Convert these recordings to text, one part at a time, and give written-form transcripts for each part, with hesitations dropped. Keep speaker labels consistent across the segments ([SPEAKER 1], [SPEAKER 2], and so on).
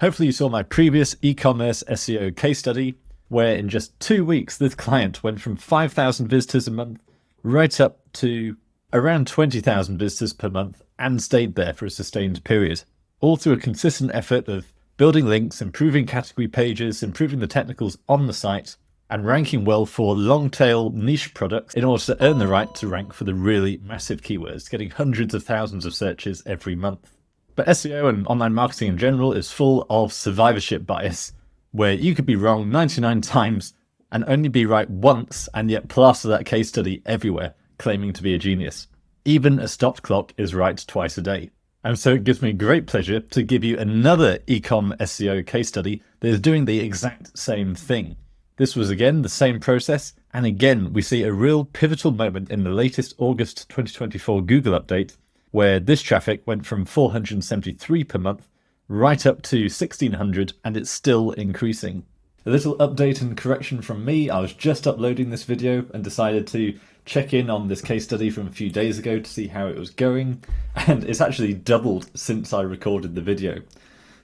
[SPEAKER 1] Hopefully you saw my previous e-commerce SEO case study, where in just 2 weeks, this client went from 5,000 visitors a month right up to around 20,000 visitors per month and stayed there for a sustained period, all through a consistent effort of building links, improving category pages, improving the technicals on the site, and ranking well for long-tail niche products in order to earn the right to rank for the really massive keywords, getting hundreds of thousands of searches every month. But SEO and online marketing in general is full of survivorship bias, where you could be wrong 99 times and only be right once, and yet plaster that case study everywhere, claiming to be a genius. Even a stopped clock is right twice a day. And so it gives me great pleasure to give you another Ecom SEO case study that is doing the exact same thing. This was again the same process, and again we see a real pivotal moment in the latest August 2024 Google update, where this traffic went from 473 per month right up to 1,600, and it's still increasing. A little update and correction from me. I was just uploading this video and decided to check in on this case study from a few days ago to see how it was going, and it's actually doubled since I recorded the video.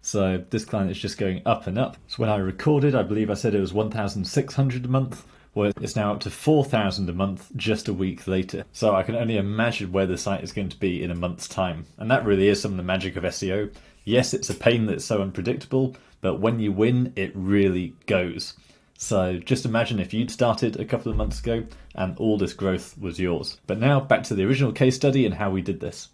[SPEAKER 1] So this client is just going up and up. So when I recorded, I believe I said it was 1,600 a month. Well, it's now up to 4,000 a month just a week later. So I can only imagine where the site is going to be in a month's time. And that really is some of the magic of SEO. Yes, it's a pain that it's so unpredictable, but when you win, it really goes. So just imagine if you'd started a couple of months ago and all this growth was yours. But now back to the original case study and how we did this.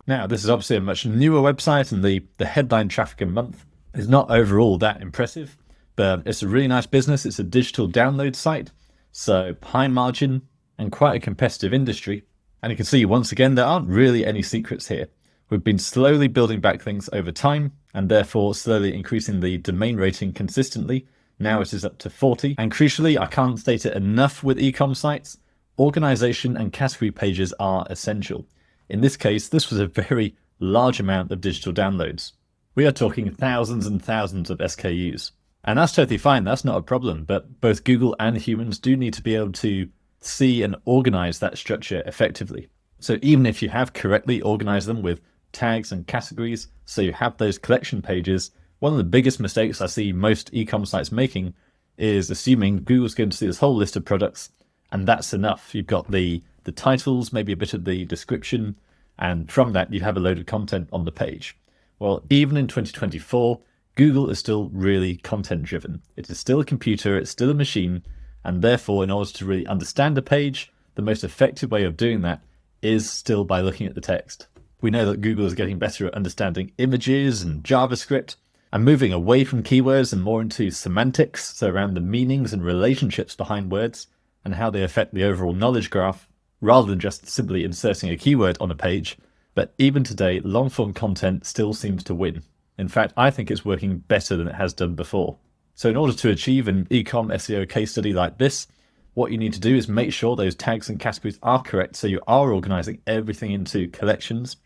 [SPEAKER 1] Now, this is obviously a much newer website, and the headline traffic a month is not overall that impressive. But it's a really nice business. It's a digital download site, so high margin and quite a competitive industry. And you can see once again, there aren't really any secrets here. We've been slowly building back things over time and therefore slowly increasing the domain rating consistently. Now it is up to 40. And crucially, I can't state it enough with ecom sites, organization and category pages are essential. In this case, this was a very large amount of digital downloads. We are talking thousands and thousands of SKUs. And that's totally fine, that's not a problem, but both Google and humans do need to be able to see and organize that structure effectively. So even if you have correctly organized them with tags and categories, so you have those collection pages, one of the biggest mistakes I see most e-com sites making is assuming Google's going to see this whole list of products, and that's enough. You've got the titles, maybe a bit of the description, and from that you have a load of content on the page. Well, even in 2024, Google is still really content driven. It is still a computer, it's still a machine, and therefore in order to really understand a page, the most effective way of doing that is still by looking at the text. We know that Google is getting better at understanding images and JavaScript and moving away from keywords and more into semantics, so around the meanings and relationships behind words and how they affect the overall knowledge graph, rather than just simply inserting a keyword on a page. But even today, long-form content still seems to win. In fact, I think it's working better than it has done before. So in order to achieve an ecom SEO case study like this, what you need to do is make sure those tags and categories are correct, so you are organizing everything into collections.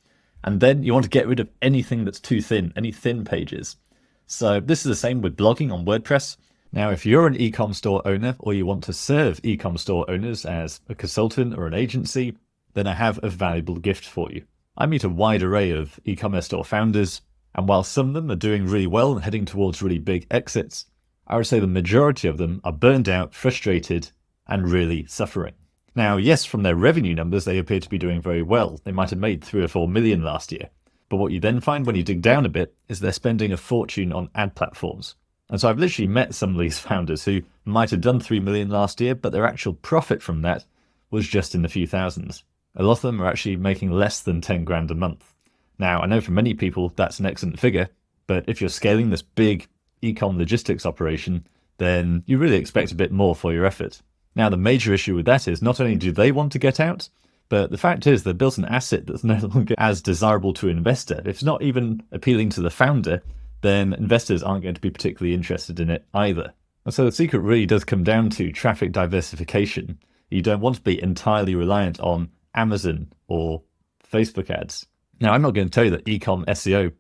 [SPEAKER 1] And then you want to get rid of anything that's too thin, any thin pages. So this is the same with blogging on WordPress. Now, if you're an ecom store owner or you want to serve ecom store owners as a consultant or an agency, then I have a valuable gift for you. I meet a wide array of e-commerce store founders, and while some of them are doing really well and heading towards really big exits, I would say the majority of them are burned out, frustrated, and really suffering. Now, yes, from their revenue numbers, they appear to be doing very well. They might have made 3 or 4 million last year. But what you then find when you dig down a bit is they're spending a fortune on ad platforms. And so I've literally met some of these founders who might have done 3 million last year, but their actual profit from that was just in the few thousands. A lot of them are actually making less than 10 grand a month. Now, I know for many people that's an excellent figure, but if you're scaling this big ecom logistics operation, then you really expect a bit more for your effort. Now, the major issue with that is not only do they want to get out, but the fact is they've built an asset that's no longer as desirable to an investor. If it's not even appealing to the founder, then investors aren't going to be particularly interested in it either. And so the secret really does come down to traffic diversification. You don't want to be entirely reliant on Amazon or Facebook ads. Now, I'm not going to tell you that ecom SEO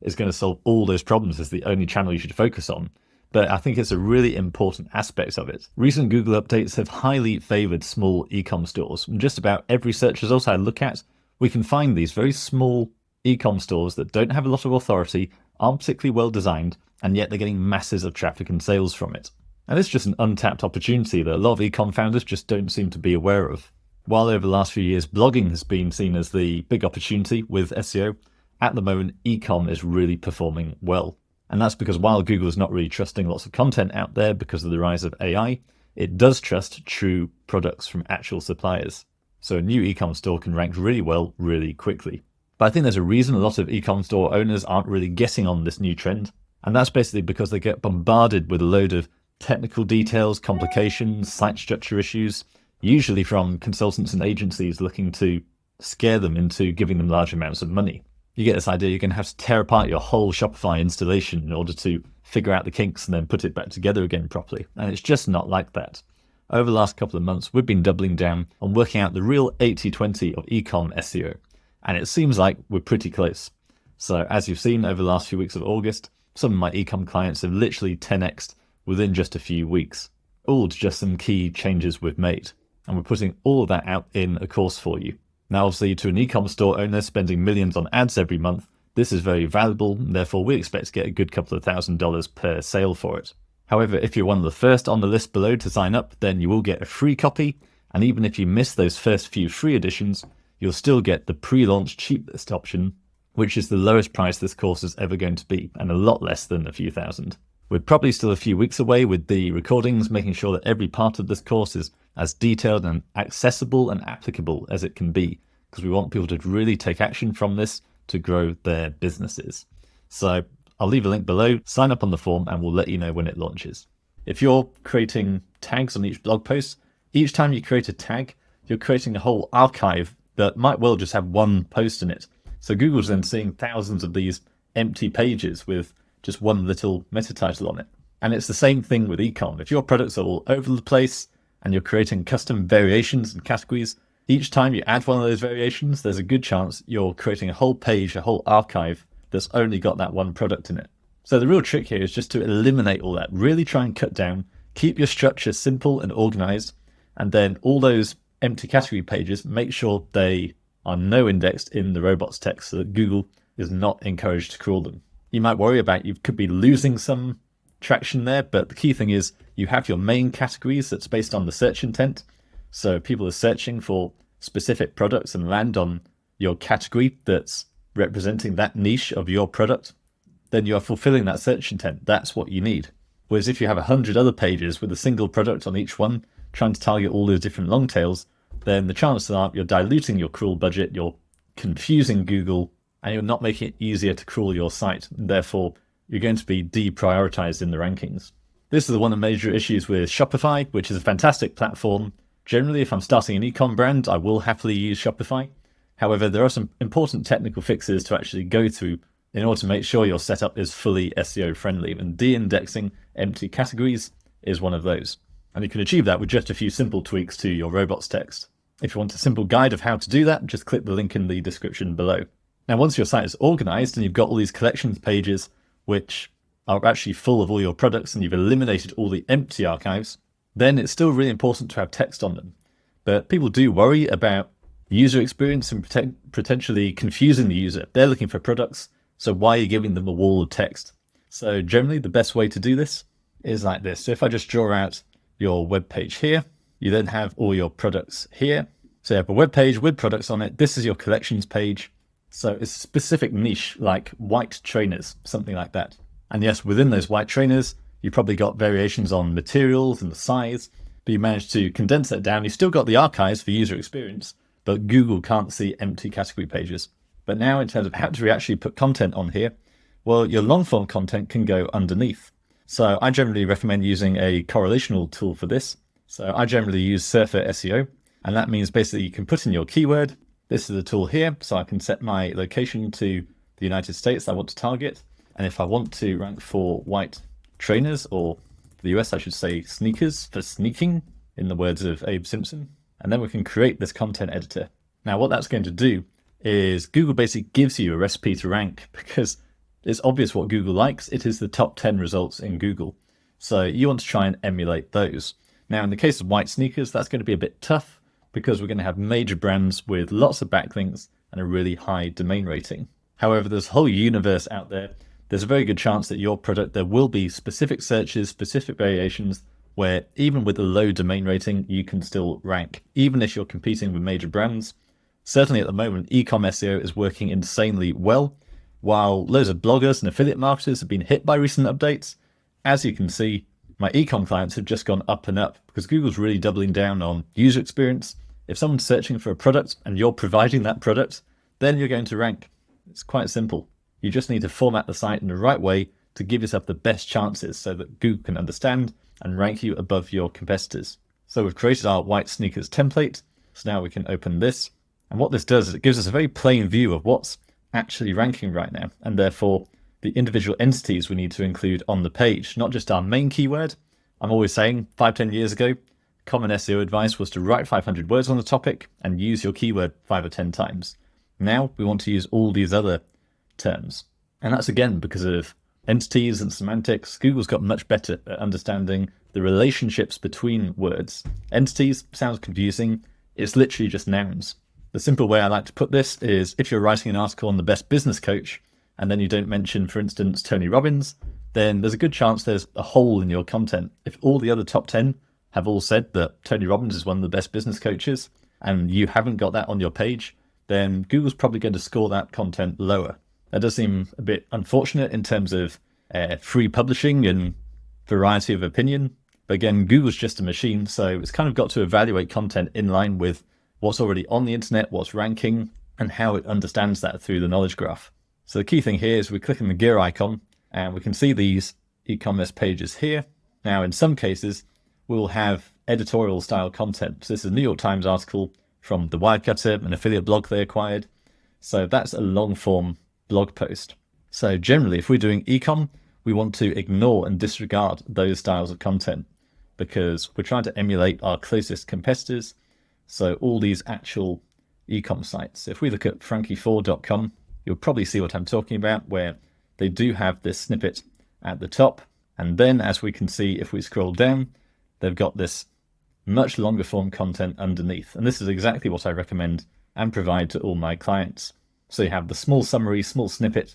[SPEAKER 1] is going to solve all those problems as the only channel you should focus on, but I think it's a really important aspect of it. Recent Google updates have highly favored small ecom stores. And just about every search result I look at, we can find these very small ecom stores that don't have a lot of authority, aren't particularly well designed, and yet they're getting masses of traffic and sales from it. And it's just an untapped opportunity that a lot of ecom founders just don't seem to be aware of. While over the last few years, blogging has been seen as the big opportunity with SEO, at the moment, ecom is really performing well. And that's because while Google is not really trusting lots of content out there because of the rise of AI, it does trust true products from actual suppliers. So a new ecom store can rank really well, really quickly. But I think there's a reason a lot of ecom store owners aren't really getting on this new trend. And that's basically because they get bombarded with a load of technical details, complications, site structure issues, usually from consultants and agencies looking to scare them into giving them large amounts of money. You get this idea you're going to have to tear apart your whole Shopify installation in order to figure out the kinks and then put it back together again properly. And it's just not like that. Over the last couple of months, we've been doubling down on working out the real 80-20 of ecom SEO. And it seems like we're pretty close. So as you've seen over the last few weeks of August, some of my ecom clients have literally 10x'd within just a few weeks. All just some key changes we've made. And we're putting all of that out in a course for you. Now, obviously, to an ecom store owner spending millions on ads every month, this is very valuable, and therefore we expect to get a good couple of $1,000s per sale for it. However, if you're one of the first on the list below to sign up, then you will get a free copy, and even if you miss those first few free editions, you'll still get the pre-launch cheap list option, which is the lowest price this course is ever going to be, and a lot less than a few thousand. We're probably still a few weeks away with the recordings, making sure that every part of this course is as detailed and accessible and applicable as it can be, because we want people to really take action from this to grow their businesses. So I'll leave a link below, sign up on the form, and we'll let you know when it launches. If you're creating tags on each blog post, each time you create a tag, you're creating a whole archive that might well just have one post in it. So Google's then seeing thousands of these empty pages with just one little meta title on it. And it's the same thing with ecom. If your products are all over the place and you're creating custom variations and categories, each time you add one of those variations, there's a good chance you're creating a whole page, a whole archive that's only got that one product in it. So the real trick here is just to eliminate all that, really try and cut down, keep your structure simple and organized, and then all those empty category pages, make sure they are no indexed in the robots text so that Google is not encouraged to crawl them. You might worry about you could be losing some traction there, but the key thing is you have your main categories that's based on the search intent. So people are searching for specific products and land on your category that's representing that niche of your product, then you are fulfilling that search intent. That's what you need. Whereas if you have 100 other pages with a single product on each one, trying to target all those different long tails, then the chances are you're diluting your crawl budget, you're confusing Google, and you're not making it easier to crawl your site. And therefore, you're going to be deprioritized in the rankings. This is one of the major issues with Shopify, which is a fantastic platform. Generally, if I'm starting an ecom brand, I will happily use Shopify. However, there are some important technical fixes to actually go through in order to make sure your setup is fully SEO friendly, and de-indexing empty categories is one of those. And you can achieve that with just a few simple tweaks to your robots text. If you want a simple guide of how to do that, just click the link in the description below. Now, once your site is organized and you've got all these collections pages, which are actually full of all your products, and you've eliminated all the empty archives, then it's still really important to have text on them. But people do worry about user experience and potentially confusing the user. They're looking for products, so why are you giving them a wall of text? So generally, the best way to do this is like this. So if I just draw out your web page here, you then have all your products here. So you have a web page with products on it. This is your collections page. So it's a specific niche like white trainers, something like that. And yes, within those white trainers, you probably got variations on materials and the size, but you managed to condense that down. You've still got the archives for user experience, but Google can't see empty category pages. But now in terms of how do we actually put content on here, well, your long form content can go underneath. So I generally recommend using a correlational tool for this. So I generally use Surfer SEO, and that means basically you can put in your keyword. This is the tool here, so I can set my location to the United States I want to target. And if I want to rank for white trainers, or for the US, I should say sneakers for sneaking, in the words of Abe Simpson. And then we can create this content editor. Now, what that's going to do is Google basically gives you a recipe to rank, because it's obvious what Google likes. It is the top 10 results in Google. So you want to try and emulate those. Now, in the case of white sneakers, that's going to be a bit tough, because we're going to have major brands with lots of backlinks and a really high domain rating. However, there's a whole universe out there there's a very good chance that your product, there will be specific searches, specific variations, where even with a low domain rating, you can still rank, even if you're competing with major brands. Certainly at the moment, Ecom SEO is working insanely well. While loads of bloggers and affiliate marketers have been hit by recent updates, as you can see, my Ecom clients have just gone up and up because Google's really doubling down on user experience. If someone's searching for a product and you're providing that product, then you're going to rank. It's quite simple. You just need to format the site in the right way to give yourself the best chances so that Google can understand and rank you above your competitors. So we've created our white sneakers template. So now we can open this. And what this does is it gives us a very plain view of what's actually ranking right now, and therefore the individual entities we need to include on the page, not just our main keyword. I'm always saying 5-10 years ago, common SEO advice was to write 500 words on the topic and use your keyword 5 or 10 times. Now we want to use all these other terms. And that's again because of entities and semantics. Google's got much better at understanding the relationships between words. Entities sounds confusing. It's literally just nouns. The simple way I like to put this is if you're writing an article on the best business coach and then you don't mention, for instance, Tony Robbins, then there's a good chance there's a hole in your content. If all the other top 10 have all said that Tony Robbins is one of the best business coaches and you haven't got that on your page, then Google's probably going to score that content lower. That does seem a bit unfortunate in terms of free publishing and variety of opinion. But again, Google's just a machine, so it's kind of got to evaluate content in line with what's already on the internet, what's ranking, and how it understands that through the knowledge graph. So the key thing here is we click on the gear icon and we can see these e-commerce pages here. Now, in some cases, we'll have editorial style content. So this is a New York Times article from The Wirecutter, an affiliate blog they acquired. So that's a long form blog post. So generally, if we're doing ecom, we want to ignore and disregard those styles of content because we're trying to emulate our closest competitors. So all these actual ecom sites. If we look at frankie4.com, you'll probably see what I'm talking about, where they do have this snippet at the top. And then as we can see, if we scroll down, they've got this much longer form content underneath. And this is exactly what I recommend and provide to all my clients. So you have the small summary, small snippet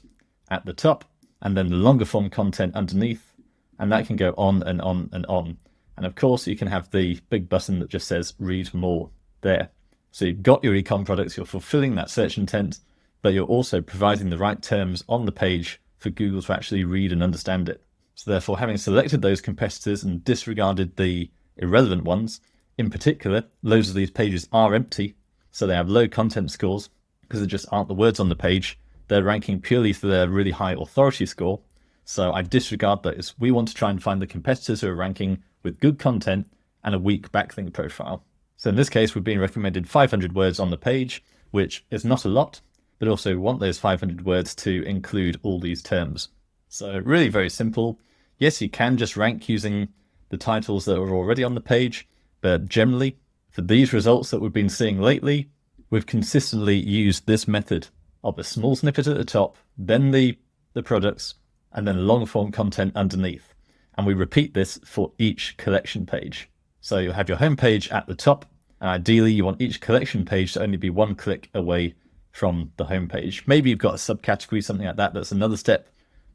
[SPEAKER 1] at the top, and then the longer form content underneath. And that can go on and on and on. And of course, you can have the big button that just says read more there. So you've got your ecom products, you're fulfilling that search intent, but you're also providing the right terms on the page for Google to actually read and understand it. So therefore, having selected those competitors and disregarded the irrelevant ones, in particular, loads of these pages are empty, so they have low content scores because there just aren't the words on the page. They're ranking purely for their really high authority score. So I disregard those. We want to try and find the competitors who are ranking with good content and a weak backlink profile. So in this case, we've been recommended 500 words on the page, which is not a lot, but also we want those 500 words to include all these terms. So really very simple. Yes, you can just rank using the titles that are already on the page, but generally for these results that we've been seeing lately, we've consistently used this method of a small snippet at the top, then the products, and then long form content underneath. And we repeat this for each collection page. So you'll have your home page at the top, and ideally you want each collection page to only be one click away from the home page. Maybe you've got a subcategory, something like that, that's another step,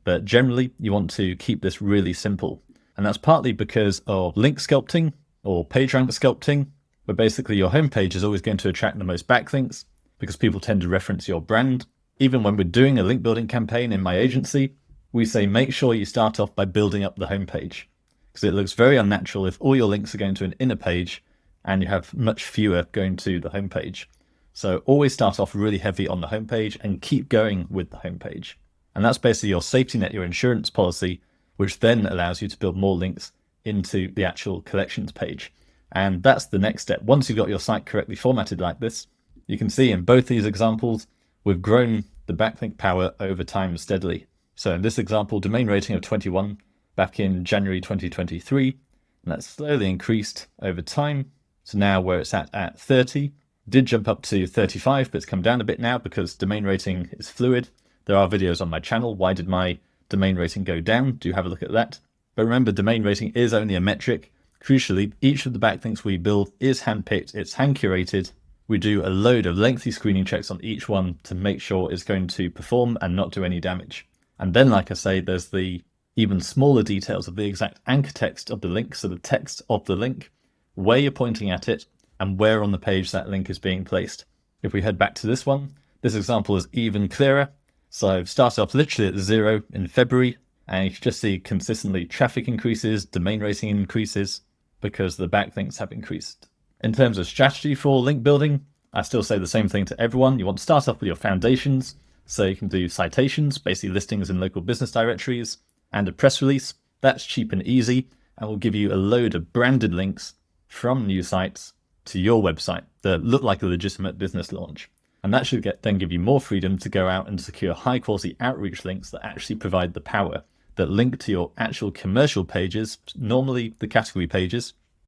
[SPEAKER 1] but generally you want to keep this really simple. And that's partly because of link sculpting or page rank sculpting, where basically your home page is always going to attract the most backlinks because people tend to reference your brand. Even when we're doing a link building campaign in my agency, we say make sure you start off by building up the home page, because it looks very unnatural if all your links are going to an inner page and you have much fewer going to the home page. So always start off really heavy on the home page and keep going with the home page. And that's basically your safety net, your insurance policy, which then allows you to build more links into the actual collections page. And that's the next step. Once you've got your site correctly formatted like this, you can see in both these examples, we've grown the backlink power over time steadily. So in this example, domain rating of 21 back in January 2023, and that's slowly increased over time. So now where it's at 30, did jump up to 35, but it's come down a bit now because domain rating is fluid. There are videos on my channel. Why did my domain rating go down? Do have a look at that. But remember, domain rating is only a metric. Crucially, each of the backlinks we build is handpicked, it's hand curated. We do a load of lengthy screening checks on each one to make sure it's going to perform and not do any damage. And then, like I say, there's the even smaller details of the exact anchor text of the link, so the text of the link, where you're pointing at it, and where on the page that link is being placed. If we head back to this one, this example is even clearer. So I've started off literally at 0 in February, and you can just see consistently traffic increases, domain rating increases, because the backlinks have increased. In terms of strategy for link building, I still say the same thing to everyone. You want to start off with your foundations, so you can do citations, basically listings in local business directories, and a press release. That's cheap and easy, and will give you a load of branded links from new sites to your website that look like a legitimate business launch. And that should then give you more freedom to go out and secure high quality outreach links that actually provide the power, that link to your actual commercial pages, normally the category pages,